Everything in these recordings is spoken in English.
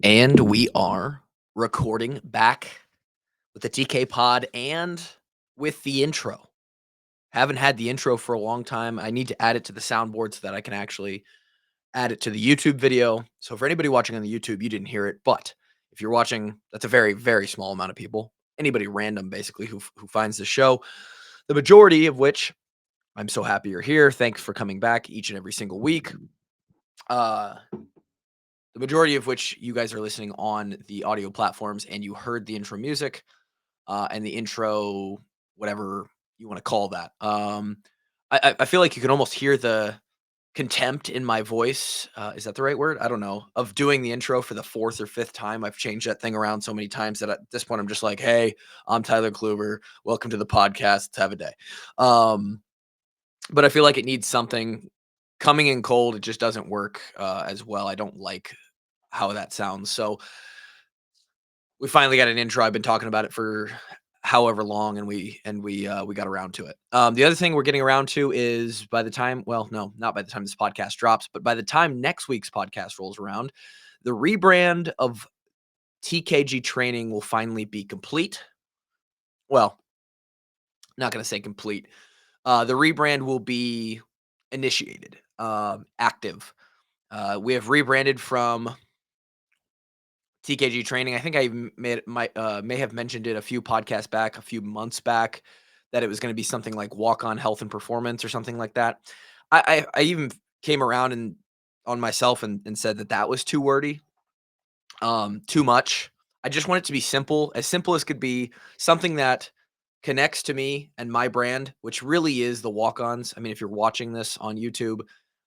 And we are recording back with the TK pod and with the intro. Haven't had the intro for a long time. I need to add it to the soundboard so that I can actually add it to the YouTube video. So for anybody watching on the YouTube, you didn't hear it, but if you're watching, that's a very, very small amount of people. Anybody random, basically, who finds the show. The majority of which I'm so happy you're here. Thanks for coming back each and every single week. Uh, the majority of which you guys are listening on the audio platforms, and you heard the intro music and the intro, whatever you want to call that. I feel like you can almost hear the contempt in my voice. Is that the right word? I don't know. Of doing the intro for the fourth or fifth time. I've changed that thing around so many times that at this point I'm just like, hey, I'm Tyler Kluber. Welcome to the podcast. Let's have a day. Um, but I feel like it needs something coming in cold. It just doesn't work as well. I don't like how that sounds. So we finally got an intro. I've been talking about it for however long, and we got around to it. The other thing we're getting around to is by the time, well, no, not by the time this podcast drops, but by the time next week's podcast rolls around, the rebrand of TKG training will finally be complete. Well, not going to say complete. The rebrand will be initiated, active. We have rebranded from TKG training. I think I may have mentioned it a few podcasts back, a few months back, that it was going to be something like Walk On Health and Performance or something like that. I even came around and on myself and said that that was too wordy, too much. I just want it to be simple as could be, something that connects to me and my brand, which really is the walk-ons. I mean, if you're watching this on YouTube,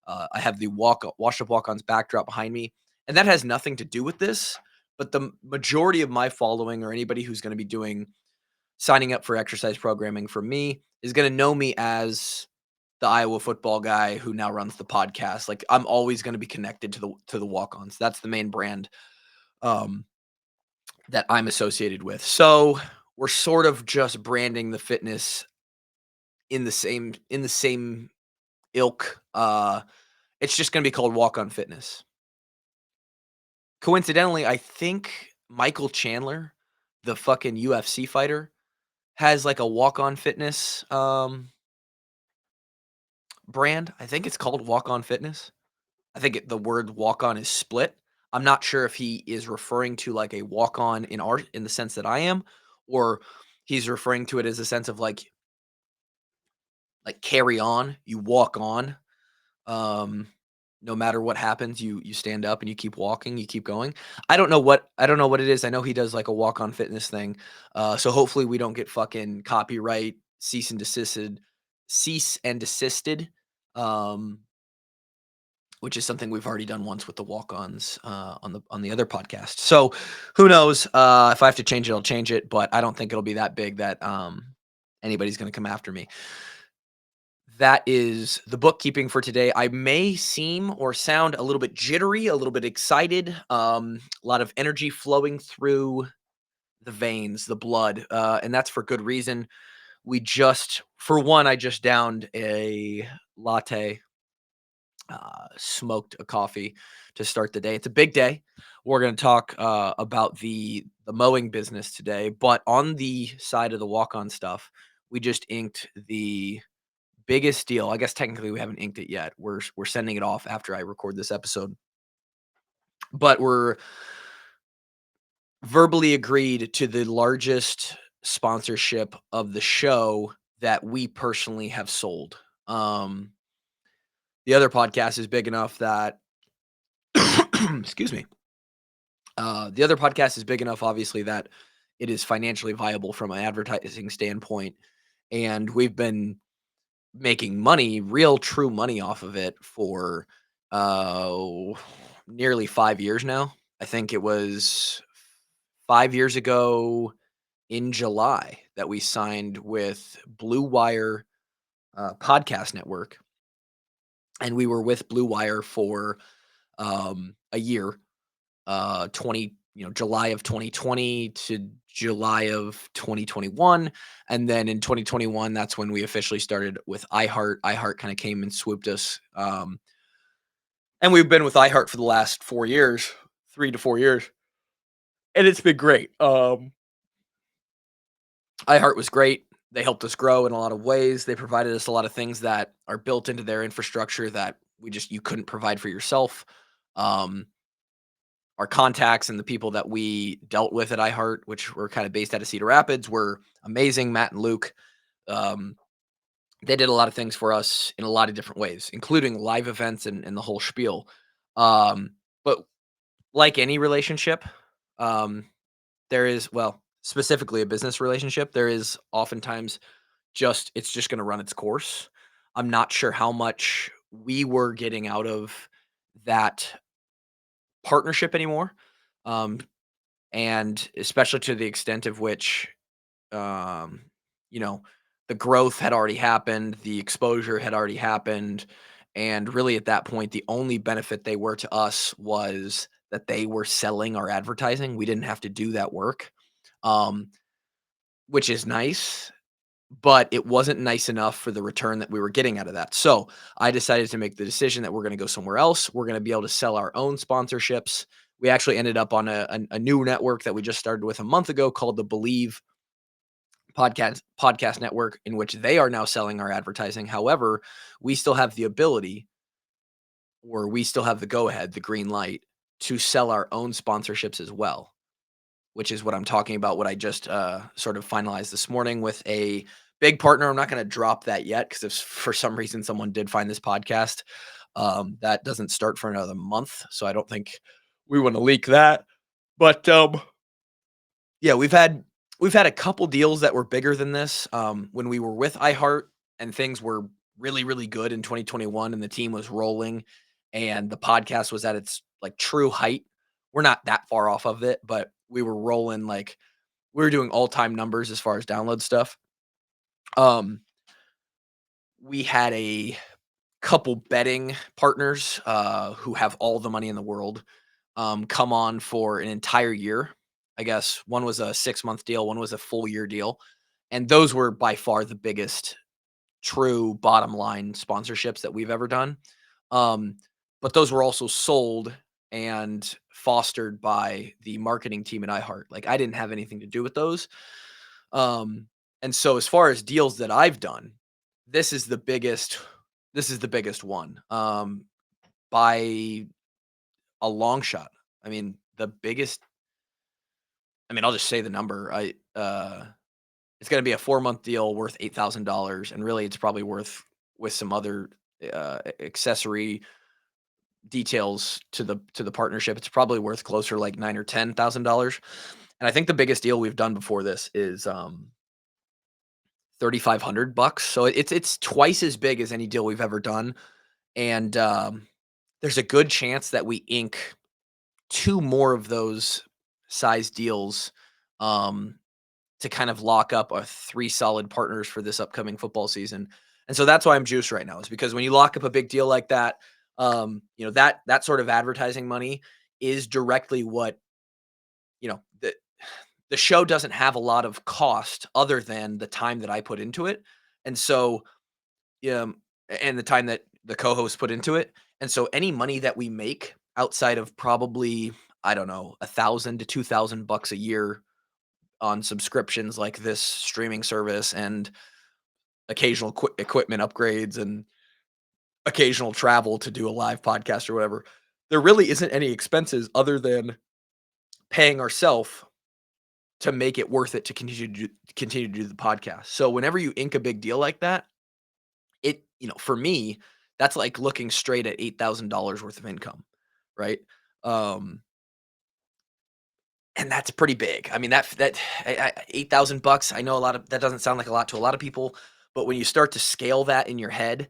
I have the washed up walk-ons backdrop behind me, and that has nothing to do with this. But the majority of my following, or anybody who's going to be signing up for exercise programming from me, is going to know me as the Iowa football guy who now runs the podcast. Like, I'm always going to be connected to the walk-ons. That's the main brand um, that I'm associated with. So we're sort of just branding the fitness in the same ilk. It's just going to be called Walk On Fitness. Coincidentally, I think Michael Chandler, the fucking UFC fighter, has like a Walk On Fitness brand. I think it's called Walk On Fitness. I think the word walk on is split. I'm not sure if he is referring to like a walk on in the sense that I am, or he's referring to it as a sense of like carry on, you walk on. Um, no matter what happens, you stand up and you keep walking, you keep going. I don't know what it is. I know he does like a walk on fitness thing. So hopefully we don't get fucking copyright cease and desisted. Um, which is something we've already done once with the walk-ons on the other podcast. So who knows? If I have to change it, I'll change it, but I don't think it'll be that big that anybody's going to come after me. That is the bookkeeping for today. I may seem or sound a little bit jittery, a little bit excited, a lot of energy flowing through the veins, the blood, and that's for good reason. For one, I just downed a latte, smoked a coffee to start the day. It's a big day. We're going to talk about the mowing business today, but on the side of the walk-on stuff, we just inked the biggest deal. I guess technically we haven't inked it yet. We're sending it off after I record this episode, but we're verbally agreed to the largest sponsorship of the show that we personally have sold. The other podcast is big enough that excuse me. The other podcast is big enough, obviously, that it is financially viable from an advertising standpoint, and we've been making money, real true money off of it for uh, nearly 5 years now. I think it was 5 years ago in July that we signed with Blue Wire Podcast Network, and we were with Blue Wire for a year, 20 July of 2020 to July of 2021, and then in 2021 that's when we officially started with iHeart kind of came and swooped us, and we've been with iHeart for the last 4 years, 3 to 4 years. and it's been great. iHeart was great. They helped us grow in a lot of ways. They provided us a lot of things that are built into their infrastructure that you couldn't provide for yourself. Um, our contacts and the people that we dealt with at iHeart, which were kind of based out of Cedar Rapids, were amazing. Matt and Luke, um, they did a lot of things for us in a lot of different ways, including live events and the whole spiel. But like any relationship, um, there is, well, specifically a business relationship, there is oftentimes it's just going to run its course. I'm not sure how much we were getting out of that partnership anymore. Um, and especially to the extent of which, um, you know, the growth had already happened, the exposure had already happened. And really at that point, the only benefit they were to us was that they were selling our advertising. We didn't have to do that work, um, which is nice, but it wasn't nice enough for the return that we were getting out of that. So I decided to make the decision that we're going to go somewhere else. We're going to be able to sell our own sponsorships. We actually ended up on a new network that we just started with a month ago called the Believe podcast network, in which they are now selling our advertising. However, we still have the ability, or we still have the go ahead, the green light, to sell our own sponsorships as well, which is what I'm talking about, what I just sort of finalized this morning with a big partner. I'm not going to drop that yet because if for some reason someone did find this podcast, that doesn't start for another month. So I don't think we want to leak that. But yeah, we've had a couple deals that were bigger than this. When we were with iHeart and things were really, really good in 2021 and the team was rolling and the podcast was at its like true height. We're not that far off of it, but we were rolling like we were doing all-time numbers as far as download stuff. Um, we had a couple betting partners who have all the money in the world come on for an entire year. I guess one was a 6-month deal, one was a full year deal. And those were by far the biggest true bottom line sponsorships that we've ever done. Um, but those were also sold and fostered by the marketing team at iHeart. Like I didn't have anything to do with those. Um, and so as far as deals that I've done, this is the biggest this is the biggest one. By a long shot. I mean, the biggest I'll just say the number. It's gonna be a 4-month deal worth $8,000, and really it's probably worth, with some other accessory details to the partnership, it's probably worth closer like 9 or $10,000. And I think the biggest deal we've done before this is 3,500 bucks. So it's twice as big as any deal we've ever done. And there's a good chance that we ink 2 more of those size deals, um, to kind of lock up our 3 solid partners for this upcoming football season. And so that's why I'm juiced right now, is because when you lock up a big deal like that, that sort of advertising money is directly what, the show doesn't have a lot of cost other than the time that I put into it. And so, um, and the time that the co-hosts put into it. And so any money that we make outside of probably, I don't know, 1,000 to 2,000 bucks a year on subscriptions like this streaming service and occasional equipment upgrades and occasional travel to do a live podcast or whatever, there really isn't any expenses other than paying ourselves to make it worth it to continue to do the podcast. So whenever you ink a big deal like that, for me, that's like looking straight at $8,000 worth of income, right? Um, and that's pretty big. I mean, that 8,000 bucks. I know that doesn't sound like a lot to a lot of people, but when you start to scale that in your head,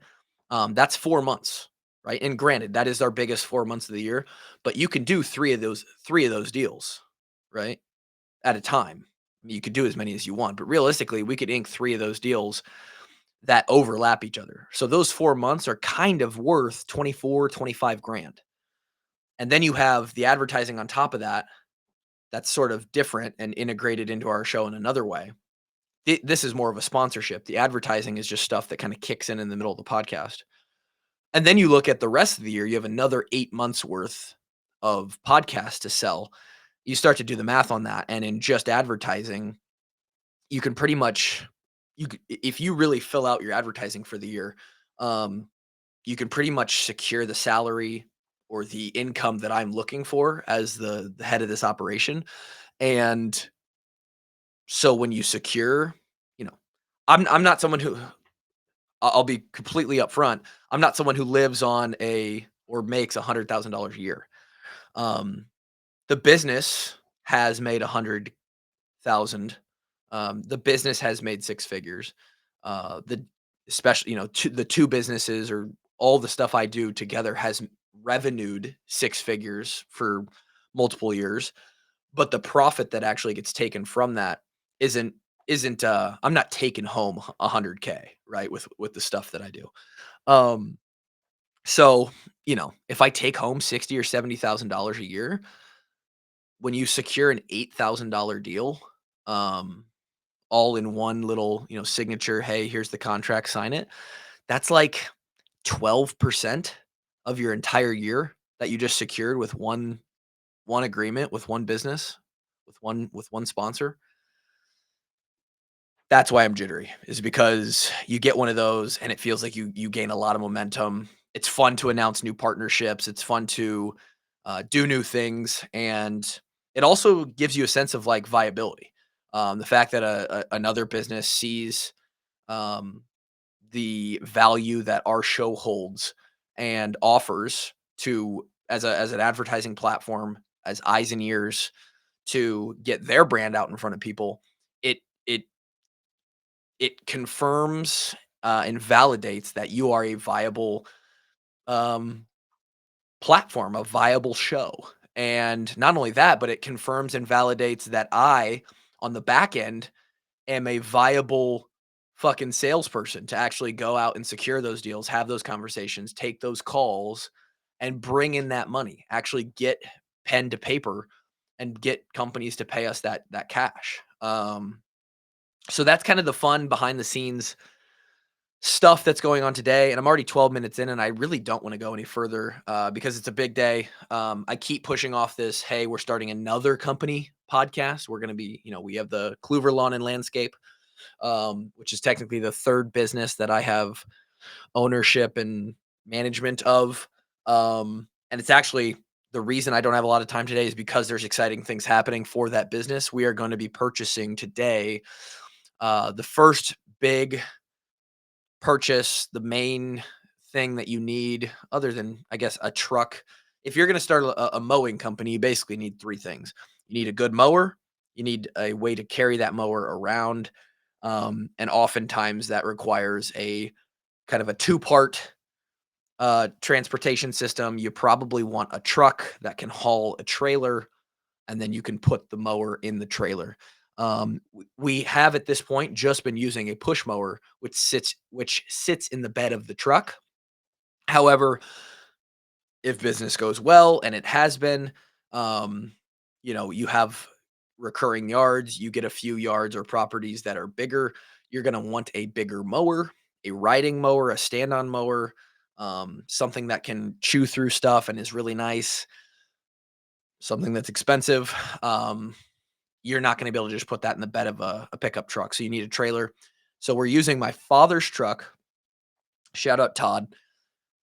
that's 4 months, right? And granted, that is our biggest 4 months of the year, but you can do three of those deals, right, at a time. You could do as many as you want, but realistically, we could ink 3 of those deals that overlap each other. So those 4 months are kind of worth 24, 25 grand. And then you have the advertising on top of that that's sort of different and integrated into our show in another way. This is more of a sponsorship. The advertising is just stuff that kind of kicks in the middle of the podcast. And then you look at the rest of the year, you have another 8 months worth of podcasts to sell. you start to do the math on that, and in just advertising, you can pretty much if you really fill out your advertising for the year, um, you can pretty much secure the salary or the income that I'm looking for as the head of this operation. And so when you secure, you know, I'm not someone who I'll be completely upfront. I'm not someone who lives on a or makes $100,000 a year. Um, the business has made 100,000. The business has made six figures. The especially the two businesses or all the stuff I do together has revenued six figures for multiple years. But the profit that actually gets taken from that isn't isn't. I'm not taking home 100K, right, with the stuff that I do. Um, so, if I take home 60 or $70,000 a year, when you secure an $8,000 deal, um, all in one little, signature, "Hey, here's the contract, sign it." That's like 12% of your entire year that you just secured with one agreement, with one business, with one sponsor. That's why I'm jittery, is because you get one of those and it feels like you gain a lot of momentum. It's fun to announce new partnerships. It's fun to do new things, and it also gives you a sense of like viability. The fact that another business sees um, the value that our show holds and offers to as an advertising platform, as eyes and ears to get their brand out in front of people. It it it confirms, and validates that you are a viable, um, platform, a viable show, and not only that, but it confirms and validates that I, on the back end, am a viable fucking salesperson to actually go out and secure those deals, have those conversations, take those calls, and bring in that money, actually get pen to paper and get companies to pay us that cash. So that's kind of the fun behind the scenes stuff that's going on today, and I'm already 12 minutes in, and I really don't want to go any further because it's a big day. I keep pushing off this. Hey, we're starting another company podcast. We're going to be, we have the Kluver Lawn and Landscape, which is technically the third business that I have ownership and management of. And it's actually the reason I don't have a lot of time today is because there's exciting things happening for that business. We are going to be purchasing today the first big purchase, the main thing that you need other than, I guess, a truck. If you're going to start a mowing company, you basically need three things. You need a good mower, you need a way to carry that mower around, and oftentimes that requires a kind of a two-part transportation system. You probably want a truck that can haul a trailer, and then you can put the mower in the trailer. We have at this point just been using a push mower, which sits in the bed of the truck. However, if business goes well, and it has been, um, you have recurring yards, you get a few yards or properties that are bigger, you're going to want a bigger mower, a riding mower, a stand-on mower, something that can chew through stuff and is really nice, something that's expensive. You're not going to be able to just put that in the bed of a pickup truck. So you need a trailer. So we're using my father's truck. Shout out Todd,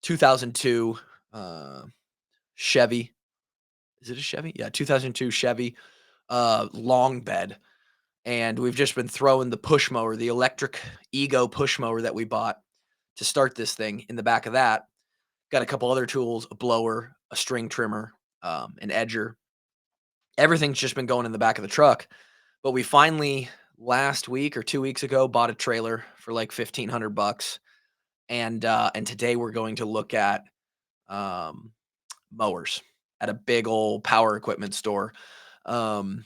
2002 uh, Chevy. Is it a Chevy? Yeah, 2002 Chevy, long bed. And we've just been throwing the push mower, the electric Ego push mower that we bought to start this thing in the back of that. Got a couple other tools, a blower, a string trimmer, an edger. Everything's just been going in the back of the truck. But we finally, last week or 2 weeks ago, bought a trailer for like 1,500 bucks, and today we're going to look at um, mowers at a big old power equipment store. Um,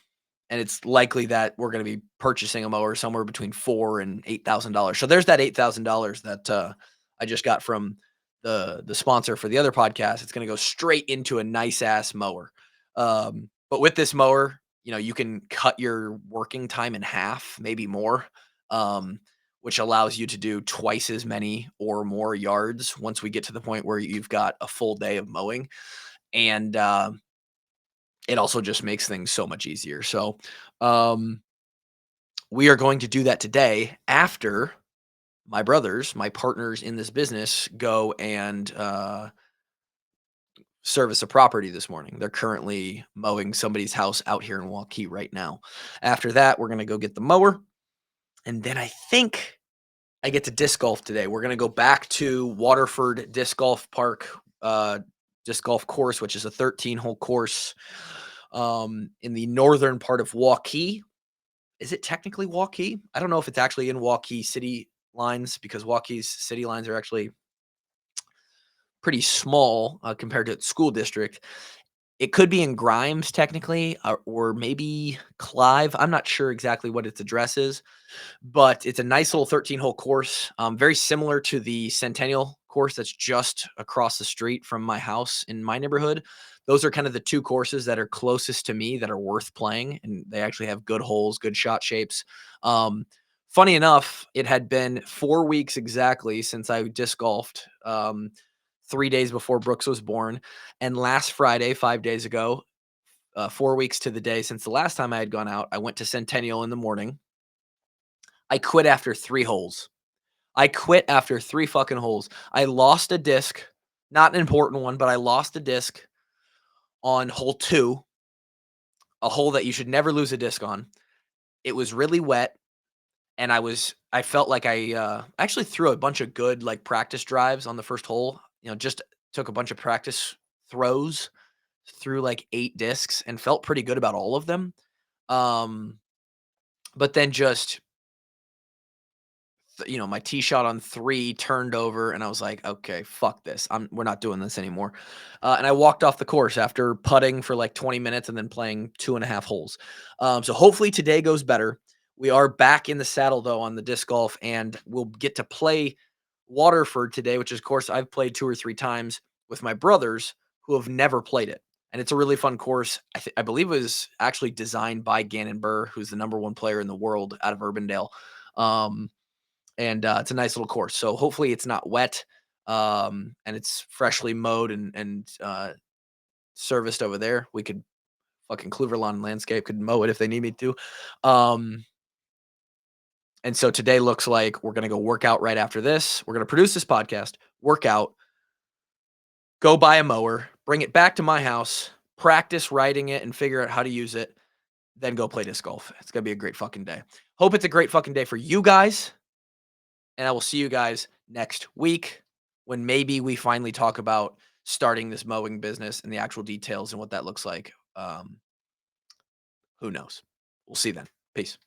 and it's likely that we're going to be purchasing a mower somewhere between $4,000 and $8,000. So there's that $8,000 that I just got from the sponsor for the other podcast. It's going to go straight into a nice ass mower. But with this mower, you can cut your working time in half, maybe more, um, which allows you to do twice as many or more yards once we get to the point where you've got a full day of mowing. And it also just makes things so much easier. So, um, we are going to do that today after my brothers, my partners in this business, go and service a property this morning. They're currently mowing somebody's house out here in Waukee right now. After that, we're going to go get the mower. And then I think I get to disc golf today. We're going to go back to Waterford Disc Golf Park, disc golf course, which is a 13-hole course in the northern part of Waukee. Is it technically Waukee? I don't know if it's actually in Waukee city lines because Waukee's city lines are actually pretty small compared to its school district. It could be in Grimes technically, or maybe Clive. I'm not sure exactly what its address is, but it's a nice little 13-hole course, very similar to the Centennial course that's just across the street from my house in my neighborhood. Those are kind of the two courses that are closest to me that are worth playing, and they actually have good holes, good shot shapes. Um, Funny enough, it had been 4 weeks exactly since I disc golfed, 3 days before Brooks was born, and last Friday, 5 days ago, 4 weeks to the day since the last time I had gone out, I went to Centennial in the morning. I quit after 3 holes. I quit after 3 fucking holes. I lost a disc, not an important one, but I lost a disc on hole 2, a hole that you should never lose a disc on. It was really wet, and I felt like I, actually threw a bunch of good, like, practice drives on the first hole, just took a bunch of practice throws through, like, 8 discs and felt pretty good about all of them. Um, but then just my tee shot on 3 turned over, and I was like, "Okay, fuck this. We're not doing this anymore." And I walked off the course after putting for like 20 minutes and then playing 2.5 holes. So hopefully today goes better. We are back in the saddle though on the disc golf, and we'll get to play Waterford today, which is of course I've played 2 or 3 times with my brothers who have never played it. And it's a really fun course. I believe it was actually designed by Gannon Burr, who's the number 1 player in the world out of Urbandale. Um, and it's a nice little course. So hopefully it's not wet, and it's freshly mowed and serviced over there. We could fucking Cleaver Landscape could mow it if they need me to. Um, and so today looks like we're gonna go work out right after this. We're gonna produce this podcast, work out, go buy a mower, bring it back to my house, practice riding it, and figure out how to use it. Then go play disc golf. It's gonna be a great fucking day. Hope it's a great fucking day for you guys. And I will see you guys next week when maybe we finally talk about starting this mowing business and the actual details and what that looks like. Who knows? We'll see then. Peace.